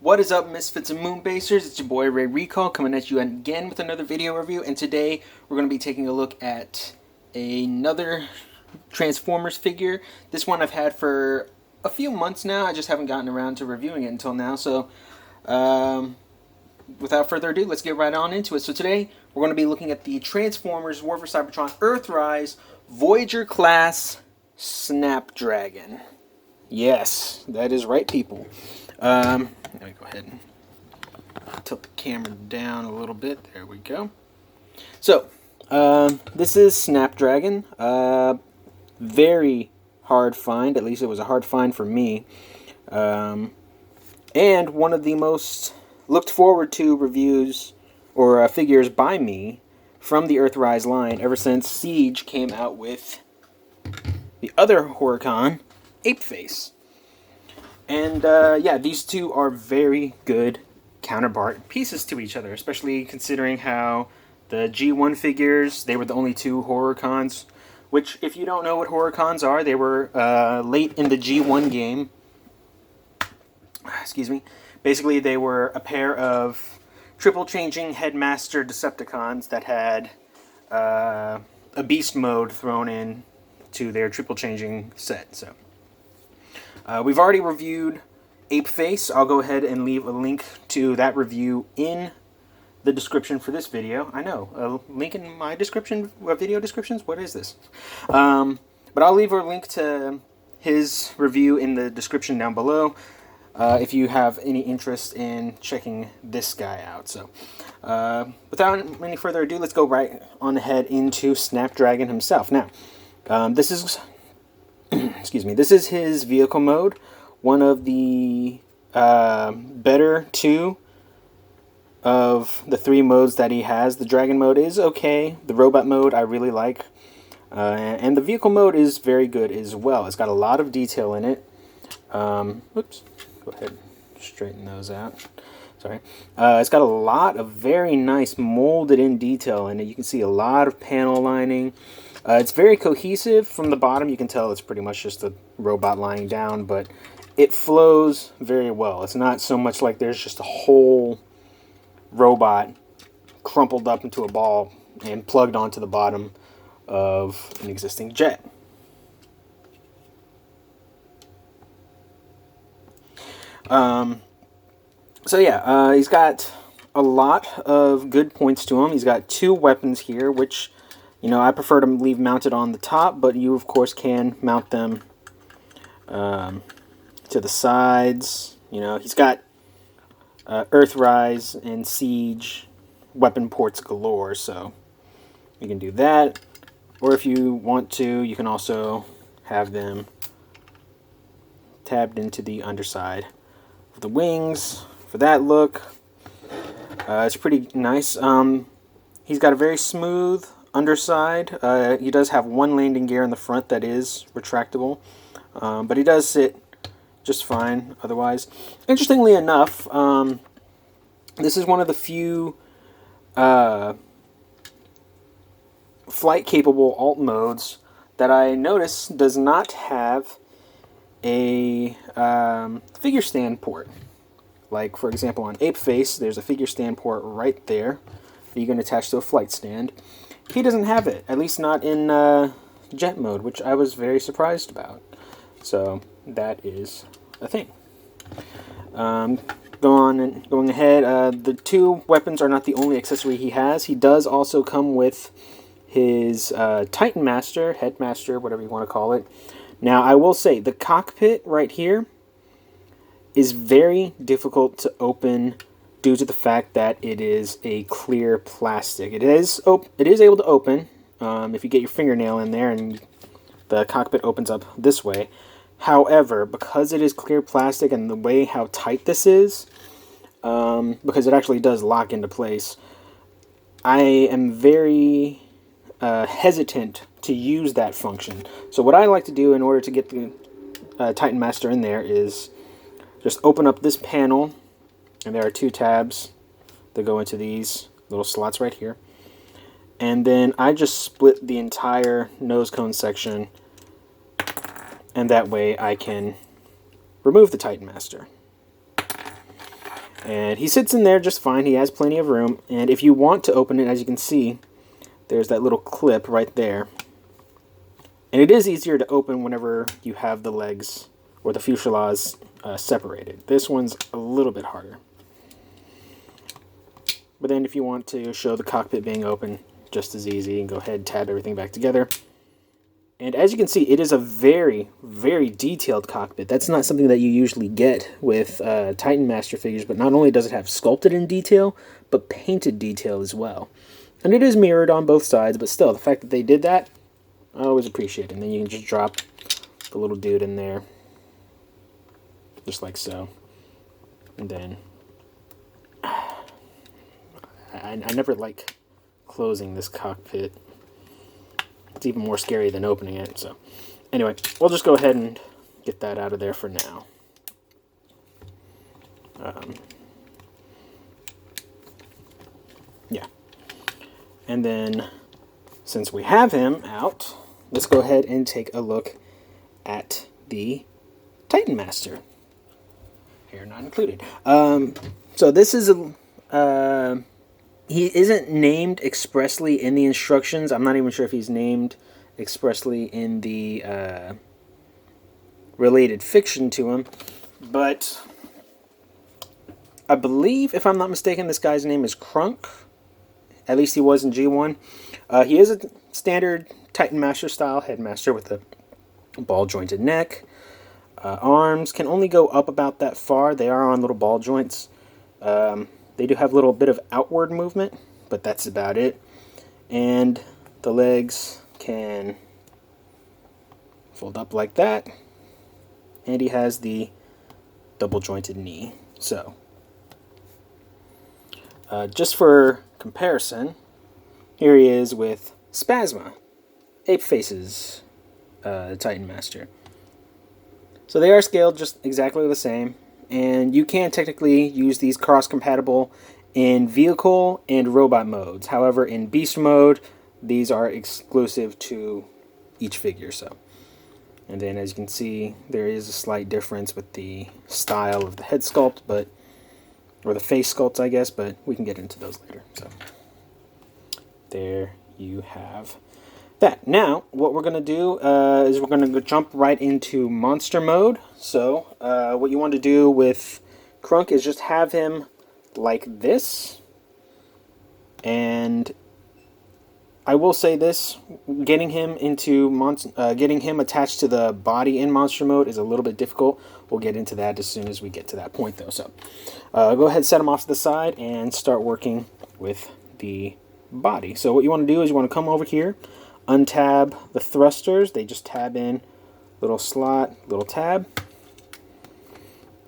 What is up, Misfits and Moonbasers? It's your boy Ray Recall coming at you again with another video review, and today we're going to be taking a look at another Transformers figure. This one I've had for a few months now. I just haven't gotten around to reviewing it until now, so without further ado, let's get right on into it. So today we're going to be looking at the Transformers War for Cybertron Earthrise Voyager class Snapdragon. Yes, that is right, people. Let me go ahead and tilt the camera down a little bit. There we go. So, this is Snapdragon. Very hard find. At least it was a hard find for me. And one of the most looked forward to reviews or figures by me from the Earthrise line ever since Siege came out with the other Horrorcon, Apeface. And yeah, these two are very good counterpart pieces to each other, especially considering how the G1 figures, they were the only two Horrorcons, which, if you don't know what Horrorcons are, they were late in the G1 game. Excuse me. Basically, they were a pair of triple-changing Headmaster Decepticons that had a beast mode thrown in to their triple-changing set, so... we've already reviewed Apeface. I'll go ahead and leave a link to that review in the description for this video. I know, a link in my description, video descriptions? What is this? But I'll leave a link to his review in the description down below if you have any interest in checking this guy out. So, without any further ado, let's go right on ahead into Snapdragon himself. Now, this is... excuse me, this is his vehicle mode, one of the better two of the three modes that he has. The Dragon mode is okay, the Robot mode I really like, and the vehicle mode is very good as well. It's got a lot of detail in it. Oops, go ahead, straighten those out. Sorry. It's got a lot of very nice molded in detail in it. You can see a lot of panel lining. It's very cohesive. From the bottom you can tell it's pretty much just a robot lying down, but it flows very well. It's not so much like there's just a whole robot crumpled up into a ball and plugged onto the bottom of an existing jet. So yeah, he's got a lot of good points to him. He's got two weapons here, which... you know, I prefer to leave mounted on the top, but you, of course, can mount them to the sides. You know, he's got Earthrise and Siege weapon ports galore, so you can do that. Or if you want to, you can also have them tabbed into the underside of the wings for that look. It's pretty nice. He's got a very smooth underside. He does have one landing gear in the front that is retractable, but he does sit just fine otherwise. Interestingly enough, this is one of the few flight-capable alt modes that I notice does not have a figure stand port. Like, for example, on Apeface, there's a figure stand port right there that you can attach to a flight stand. He doesn't have it, at least not in jet mode, which I was very surprised about. So that is a thing. Going ahead, the two weapons are not the only accessory he has. He does also come with his Titan Master, Headmaster, whatever you want to call it. Now, I will say, the cockpit right here is very difficult to open due to the fact that it is a clear plastic. It is able to open if you get your fingernail in there and the cockpit opens up this way. However, because it is clear plastic and the way how tight this is, because it actually does lock into place, I am very hesitant to use that function. So what I like to do in order to get the Titan Master in there is just open up this panel, and there are two tabs that go into these little slots right here. And then I just split the entire nose cone section, and that way I can remove the Titan Master. And he sits in there just fine. He has plenty of room. And if you want to open it, as you can see, there's that little clip right there. And it is easier to open whenever you have the legs or the fuselage separated. This one's a little bit harder. But then if you want to show the cockpit being open, just as easy, and go ahead and tab everything back together. And as you can see, it is a very, very detailed cockpit. That's not something that you usually get with Titan Master figures, but not only does it have sculpted in detail, but painted detail as well. And it is mirrored on both sides, but still, the fact that they did that, I always appreciate it. And then you can just drop the little dude in there, just like so. And then, I never like closing this cockpit. It's even more scary than opening it. So anyway, we'll just go ahead and get that out of there for now. Yeah. And then, since we have him out, let's go ahead and take a look at the Titan Master. Here, not included. So this is a... he isn't named expressly in the instructions. I'm not even sure if he's named expressly in the related fiction to him. But I believe, if I'm not mistaken, this guy's name is Crunk. At least he was in G1. He is a standard Titan Master style headmaster with a ball jointed neck. Arms can only go up about that far. They are on little ball joints. They do have a little bit of outward movement, but that's about it. And the legs can fold up like that. And he has the double jointed knee. So, just for comparison, here he is with Spasma, Ape Face's Titan Master. So they are scaled just exactly the same. And you can technically use these cross-compatible in vehicle and robot modes. However, in beast mode, these are exclusive to each figure. So, and then as you can see, there is a slight difference with the style of the head sculpt, or the face sculpts, I guess. But we can get into those later. So, there you have that. Now, what we're going to do is we're going to jump right into monster mode. So, what you want to do with Crunk is just have him like this. And I will say this, getting him attached to the body in monster mode is a little bit difficult. We'll get into that as soon as we get to that point, though. So, go ahead, set him off to the side, and start working with the body. So, what you want to do is you want to come over here, untab the thrusters. They just tab in, little slot, little tab,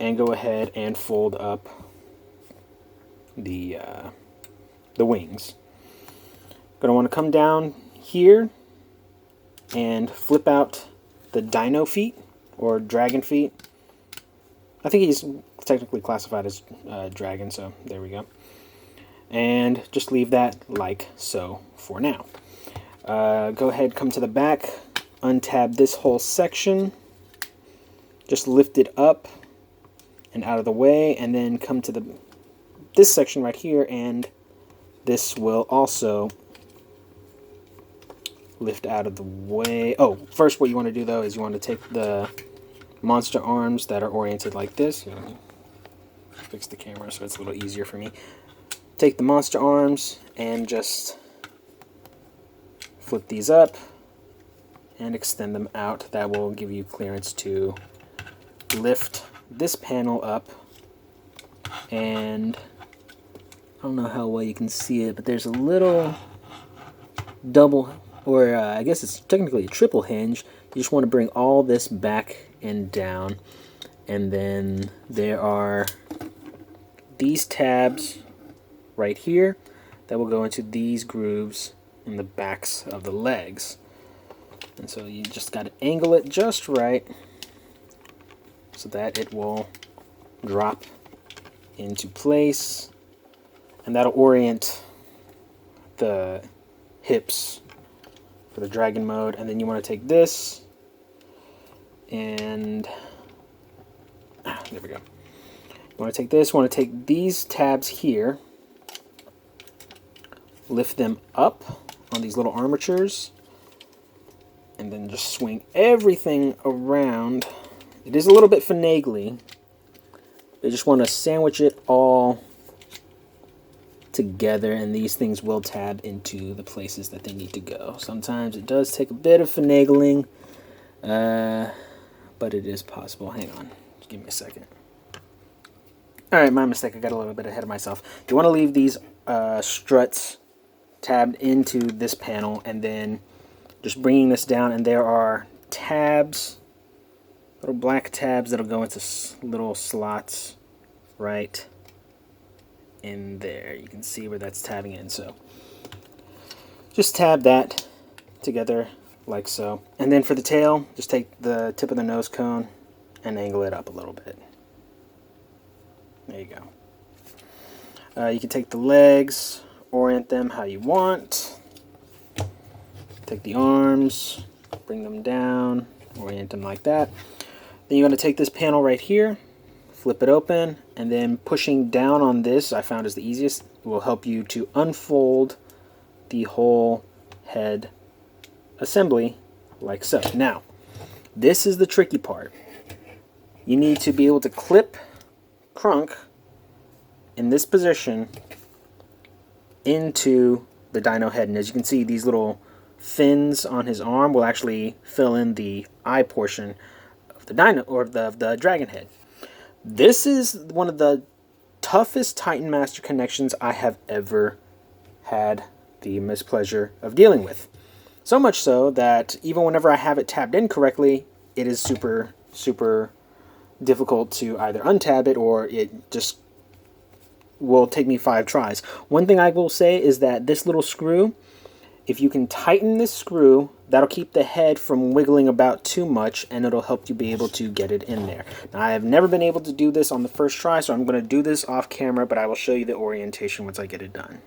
and go ahead and fold up the wings. Gonna want to come down here and flip out the dino feet or dragon feet. I think he's technically classified as dragon, so there we go. And just leave that like so for now. Go ahead, come to the back, untab this whole section, just lift it up and out of the way, and then come to this section right here, and this will also lift out of the way. Oh, first what you want to do though is you want to take the monster arms that are oriented like this. Let me fix the camera so it's a little easier for me. Take the monster arms and just flip these up and extend them out. That will give you clearance to lift this panel up, and I don't know how well you can see it, but there's a little double, or I guess it's technically a triple hinge. You just want to bring all this back and down, and then there are these tabs right here that will go into these grooves in the backs of the legs. And so you just got to angle it just right so that it will drop into place, and that'll orient the hips for the dragon mode. And then you want to take this and there we go. You want to take this, want to take these tabs here, lift them up on these little armatures, and then just swing everything around. It is a little bit finagly. I just want to sandwich it all together, and these things will tab into the places that they need to go. Sometimes it does take a bit of finagling, but it is possible. Hang on, just give me a second. Alright, my mistake, I got a little bit ahead of myself. You want to leave these struts tabbed into this panel, and then just bringing this down, and there are tabs, little black tabs that'll go into little slots right in there. You can see where that's tabbing in. So just tab that together like so. And then for the tail, just take the tip of the nose cone and angle it up a little bit. There you go. You can take the legs, orient them how you want. Take the arms, bring them down, orient them like that. Then you're going to take this panel right here, flip it open, and then pushing down on this, I found is the easiest, will help you to unfold the whole head assembly like so. Now, this is the tricky part. You need to be able to clip Krunk in this position into the dino head. And as you can see, these little fins on his arm will actually fill in the eye portion of the dino, or the dragon head. This is one of the toughest Titan Master connections I have ever had the mispleasure of dealing with. So much so that even whenever I have it tabbed in correctly, it is super, super difficult to either untab it, or it just will take me 5 tries. One thing I will say is that this little screw, if you can tighten this screw, that'll keep the head from wiggling about too much, and it'll help you be able to get it in there. Now, I have never been able to do this on the first try, so I'm going to do this off camera, but I will show you the orientation once I get it done.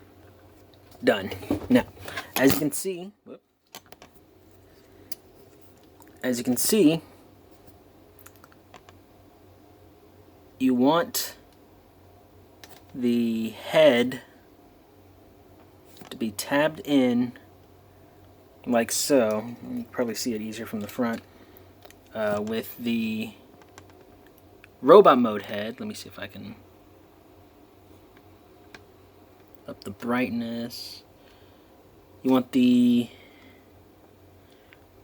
Now, as you can see, you want the head to be tabbed in like so. You can probably see it easier from the front. With the robot mode head, let me see if I can up the brightness. You want the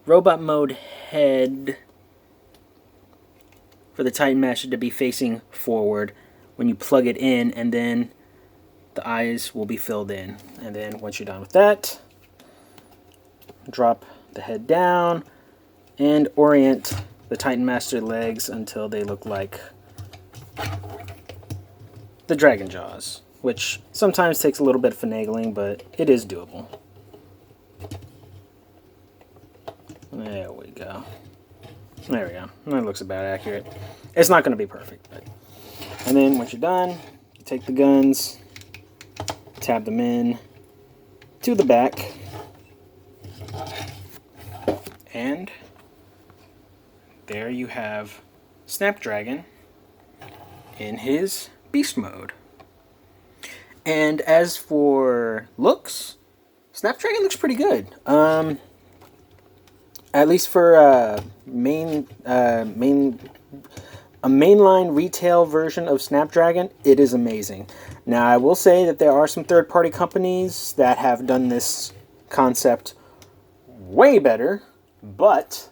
robot mode head for the Titan Master to be facing forward when you plug it in, and then the eyes will be filled in. And then once you're done with that, drop the head down and orient the Titan Master legs until they look like the dragon jaws, which sometimes takes a little bit of finagling, but it is doable. There we go. There we go. That looks about accurate. It's not going to be perfect, but... And then once you're done, you take the guns, tab them in to the back, and there you have Snapdragon in his beast mode. And as for looks, Snapdragon looks pretty good. At least for a mainline retail version of Snapdragon, it is amazing. Now, I will say that there are some third-party companies that have done this concept way better, but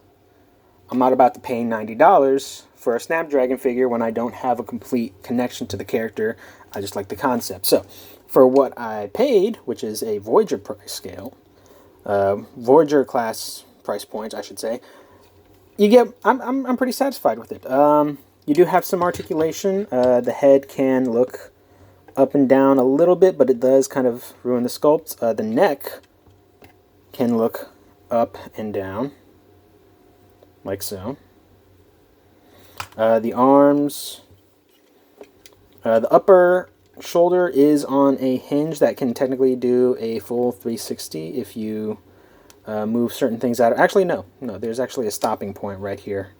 I'm not about to pay $90 for a Snapdragon figure when I don't have a complete connection to the character. I just like the concept. So, for what I paid, which is a Voyager price scale, Voyager class price points, I should say, you get. I'm pretty satisfied with it. You do have some articulation. The head can look up and down a little bit, but it does kind of ruin the sculpt. The neck can look up and down, like so. The arms, the upper shoulder is on a hinge that can technically do a full 360 if you move certain things out. Actually, no, there's actually a stopping point right here.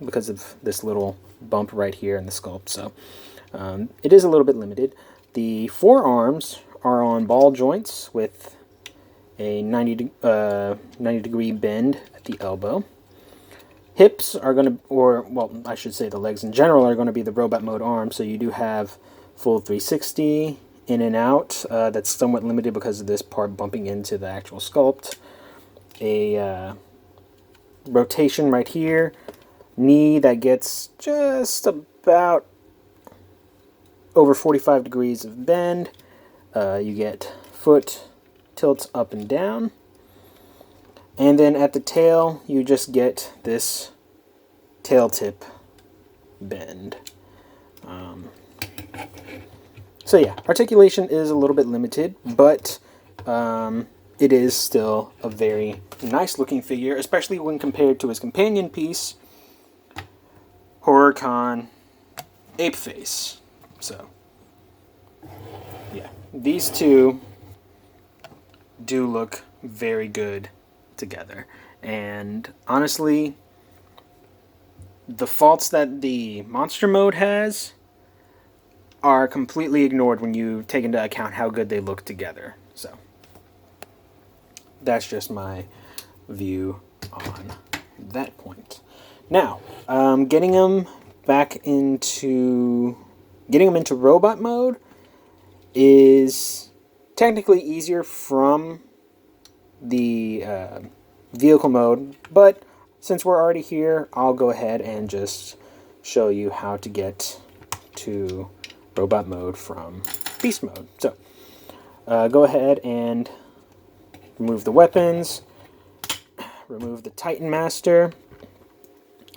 because of this little bump right here in the sculpt. So it is a little bit limited. The forearms are on ball joints with a 90 degree bend at the elbow. Hips are going to, or well, I should say the legs in general are going to be the robot mode arms. So you do have full 360 in and out. That's somewhat limited because of this part bumping into the actual sculpt. A rotation right here. Knee that gets just about over 45 degrees of bend. You get foot tilts up and down. And then at the tail, you just get this tail tip bend. So yeah, articulation is a little bit limited, but it is still a very nice looking figure, especially when compared to his companion piece, Horrorcon Ape Face. So yeah, these two do look very good together, and honestly, the faults that the monster mode has are completely ignored when you take into account how good they look together. So that's just my view on that point. Now, getting them into robot mode is technically easier from the vehicle mode, but since we're already here, I'll go ahead and just show you how to get to robot mode from beast mode. So go ahead and remove the weapons, remove the Titan Master,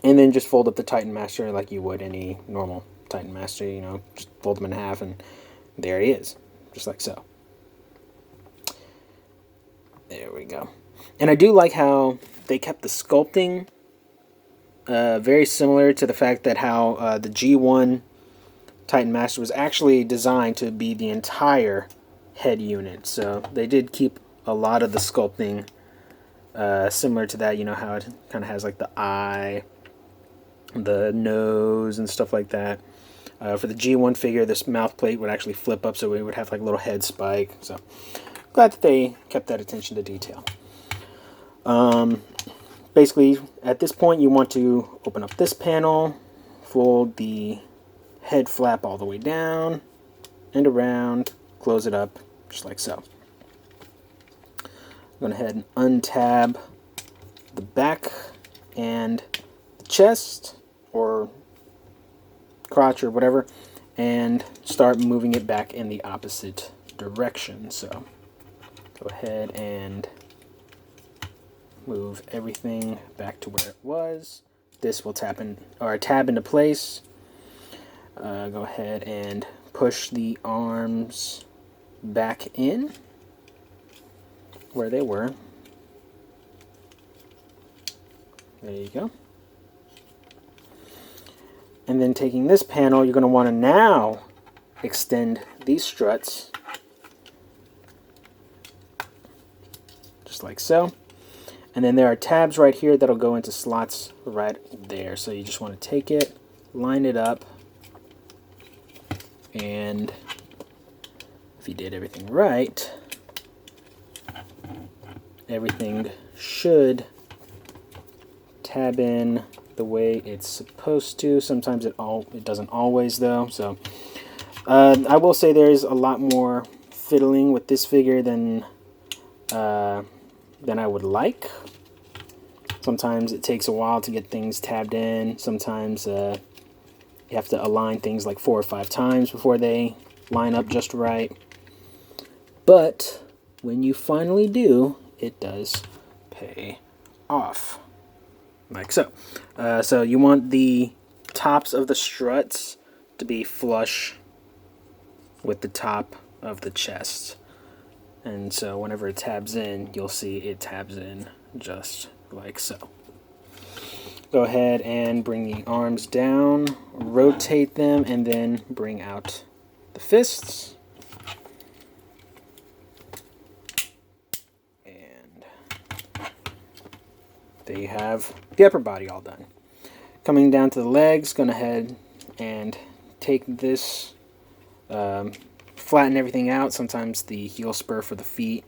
and then just fold up the Titan Master like you would any normal Titan Master. You know, just fold them in half, and there he is, just like so. There we go. And I do like how they kept the sculpting very similar to the fact that how the G1 Titan Master was actually designed to be the entire head unit. So they did keep a lot of the sculpting similar to that. You know how it kind of has like the eye, the nose, and stuff like that. For the G1 figure, this mouth plate would actually flip up, so it would have like a little head spike. So glad that they kept that attention to detail. Basically, at this point, you want to open up this panel, fold the head flap all the way down and around, close it up, just like so. I'm going to head and untab the back and the chest, or crotch, or whatever, and start moving it back in the opposite direction. So go ahead and move everything back to where it was. This will tab into place. Go ahead and push the arms back in where they were. There you go. And then taking this panel, you're going to want to now extend these struts just like so. And then there are tabs right here that'll go into slots right there. So you just want to take it, line it up, and if you did everything right, everything should tab in the way it's supposed to. Sometimes it doesn't always though. So I will say there's a lot more fiddling with this figure than I would like. Sometimes it takes a while to get things tabbed in. Sometimes you have to align things like 4 or 5 times before they line up just right. But when you finally do, it does pay off. Like so. So you want the tops of the struts to be flush with the top of the chest. And so whenever it tabs in, you'll see it tabs in just like so. Go ahead and bring the arms down, rotate them, and then bring out the fists. And there you have the upper body all done. Coming down to the legs, going ahead and take this, flatten everything out. Sometimes the heel spur for the feet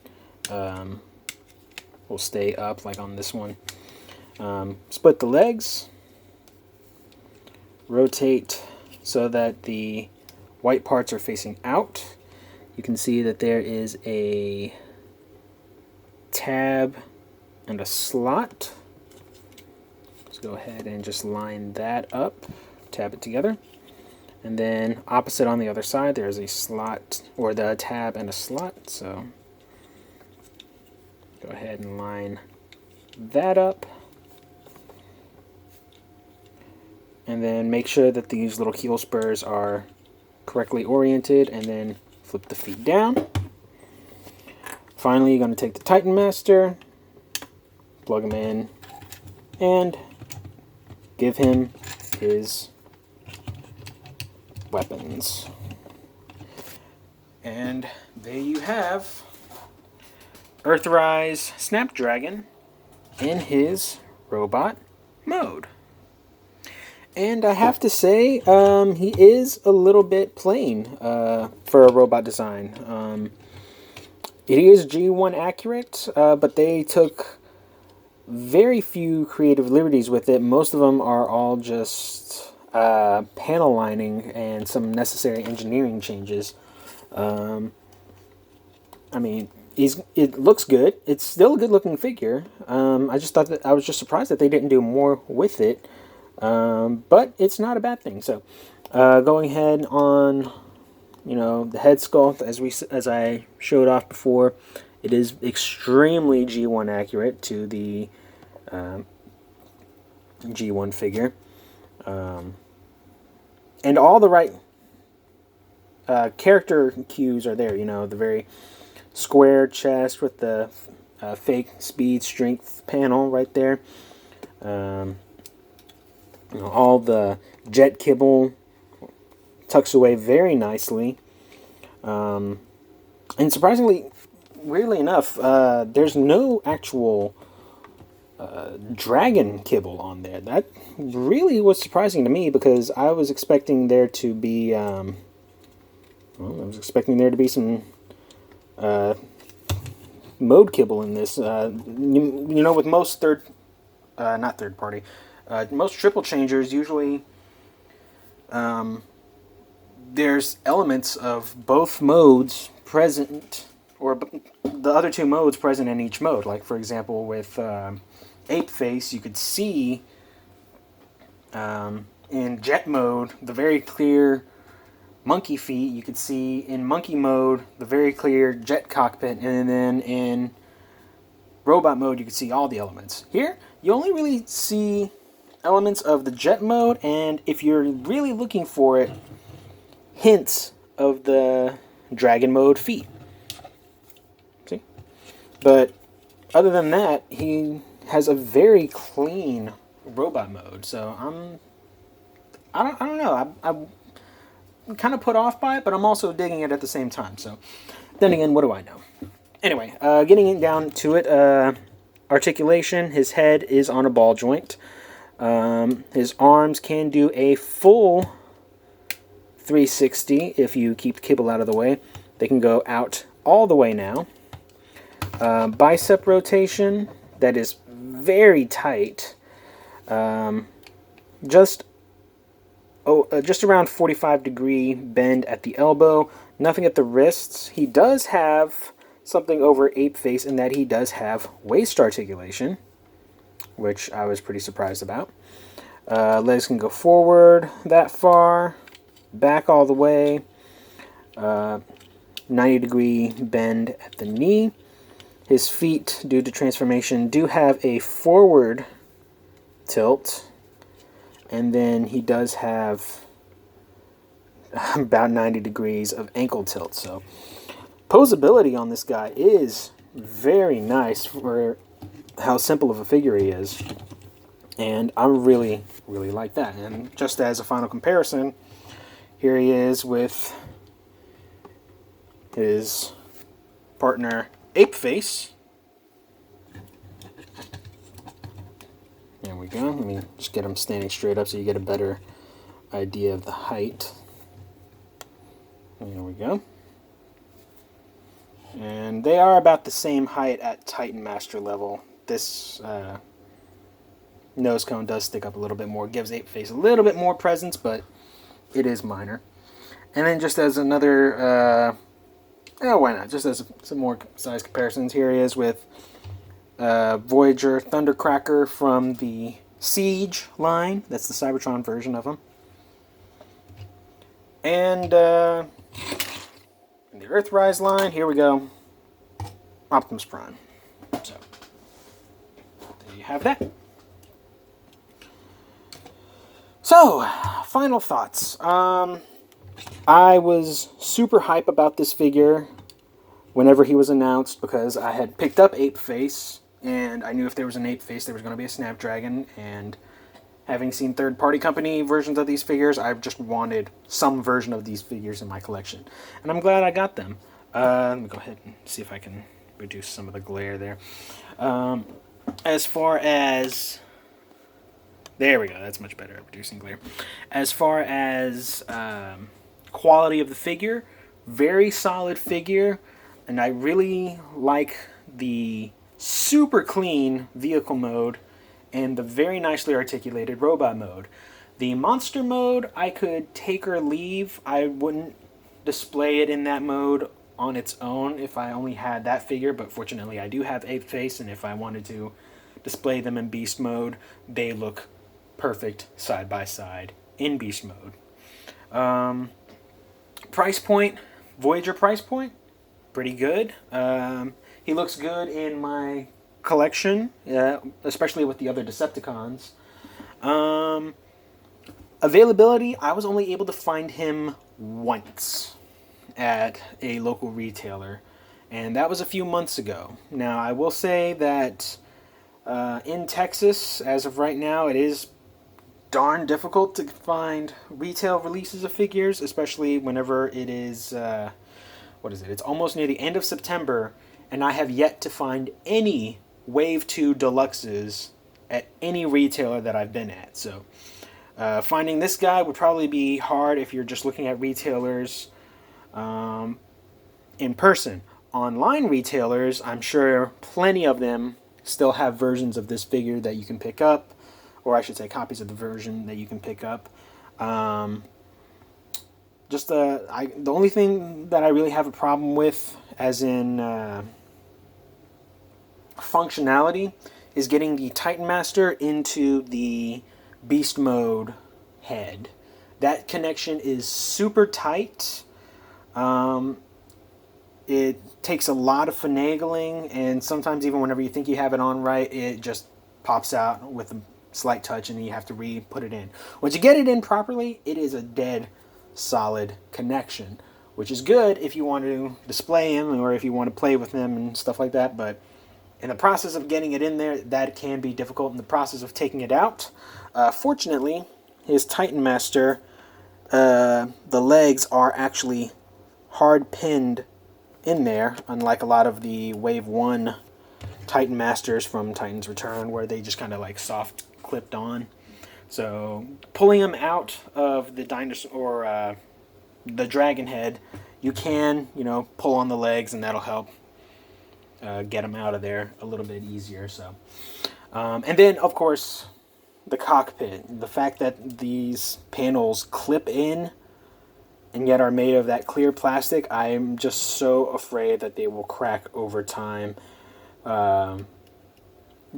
will stay up, like on this one. Split the legs, rotate so that the white parts are facing out. You can see that there is a tab and a slot. Let's go ahead and just line that up, tab it together. And then opposite on the other side, there's a slot, or the tab and a slot. So go ahead and line that up. And then make sure that these little heel spurs are correctly oriented, and then flip the feet down. Finally, you're going to take the Titan Master, plug him in, and give him his weapons. And there you have Earthrise Snapdragon in his robot mode. And I have to say, he is a little bit plain for a robot design. It is G1 accurate, but they took very few creative liberties with it. Most of them are all just panel lining and some necessary engineering changes. I mean, it looks good. It's still a good-looking figure. I just thought that I was just surprised that they didn't do more with it. But it's not a bad thing. So, going ahead on, the head sculpt, as I showed off before, it is extremely G1 accurate to the G1 figure, and all the right character cues are there. The very square chest with the fake speed strength panel right there. All the jet kibble tucks away very nicely. And surprisingly, weirdly enough, there's no actual dragon kibble on there. That really was surprising to me, because I was expecting there to be, some mode kibble in this. With most most triple changers, usually there's elements of both modes present, or the other two modes present in each mode. Like, for example, with Ape Face, you could see in jet mode the very clear monkey feet. You could see in monkey mode the very clear jet cockpit, and then in robot mode you could see all the elements. Here, you only really see elements of the jet mode, and if you're really looking for it, hints of the dragon mode feet. See? But other than that, he has a very clean robot mode. So I don't know. I'm kind of put off by it, but I'm also digging it at the same time. So then again, what do I know? Anyway, getting down to it, articulation. His head is on a ball joint. His arms can do a full 360 if you keep kibble out of the way. They can go out all the way now. Bicep rotation, that is very tight. Just around 45-degree bend at the elbow. Nothing at the wrists. He does have something over Ape Face in that he does have waist articulation, which I was pretty surprised about. Legs can go forward that far, back all the way, 90-degree bend at the knee. His feet, due to transformation, do have a forward tilt, and then he does have about 90 degrees of ankle tilt. So posability on this guy is very nice for how simple of a figure he is, and I really like that. And just as a final comparison, here he is with his partner Ape Face. There we go. Let me just get them standing straight up so you get a better idea of the height. There we go. And they are about the same height at Titan Master level. This nose cone does stick up a little bit more, gives Ape Face a little bit more presence, but it is minor. And then just as another, why not? Just as some more size comparisons, here he is with Voyager Thundercracker from the Siege line. That's the Cybertron version of him. And in the Earthrise line, here we go, Optimus Prime. So, there you have that. So, final thoughts. I was super hype about this figure whenever he was announced because I had picked up Ape Face, and I knew if there was an Ape Face, there was going to be a Snapdragon, and having seen third-party company versions of these figures, I just wanted some version of these figures in my collection. And I'm glad I got them. Let me go ahead and see if I can reduce some of the glare there. As far as... There we go, that's much better at reducing glare. As far as quality of the figure, very solid figure, and I really like the super clean vehicle mode and the very nicely articulated robot mode. The monster mode, I could take or leave. I wouldn't display it in that mode on its own if I only had that figure, but fortunately I do have Ape Face, and if I wanted to display them in beast mode, they look perfect side by side in beast mode. Price point, Voyager price point, pretty good. He looks good in my collection, especially with the other Decepticons. Availability, I was only able to find him once at a local retailer, and that was a few months ago. Now, I will say that in Texas, as of right now, it is darn difficult to find retail releases of figures, especially whenever it is, it's almost near the end of September, and I have yet to find any Wave 2 Deluxes at any retailer that I've been at. So finding this guy would probably be hard if you're just looking at retailers in person. Online retailers, I'm sure plenty of them still have versions of this figure that you can pick up, or I should say copies of the version that you can pick up. The only thing that I really have a problem with, as in functionality, is getting the Titan Master into the Beast Mode head. That connection is super tight. It takes a lot of finagling, and sometimes even whenever you think you have it on right, it just pops out with a slight touch, and you have to re-put it in. Once you get it in properly, it is a dead solid connection, which is good if you want to display him or if you want to play with him and stuff like that. But in the process of getting it in there, that can be difficult. In the process of taking it out, fortunately, his Titan Master, the legs are actually hard pinned in there, unlike a lot of the Wave 1 Titan Masters from Titan's Return, where they just kind of like soft clipped on. So pulling them out of the dinosaur or the dragon head, you can, pull on the legs, and that'll help get them out of there a little bit easier. So, and then of course the cockpit, the fact that these panels clip in and yet are made of that clear plastic, I'm just so afraid that they will crack over time,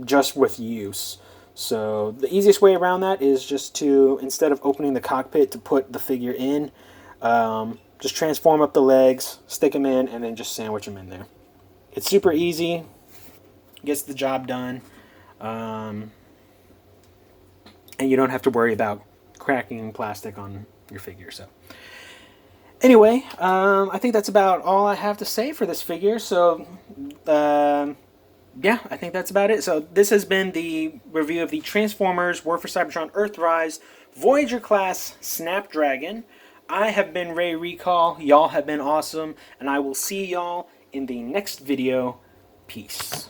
just with use. So the easiest way around that is just to, instead of opening the cockpit to put the figure in, just transform up the legs, stick them in, and then just sandwich them in there. It's super easy, gets the job done, and you don't have to worry about cracking plastic on your figure. So anyway, I think that's about all I have to say for this figure. So yeah, I think that's about it. So this has been the review of the Transformers War for Cybertron Earthrise Voyager class Snapdragon. I have been Ray Recall. Y'all have been awesome, and I will see y'all in the next video. Peace.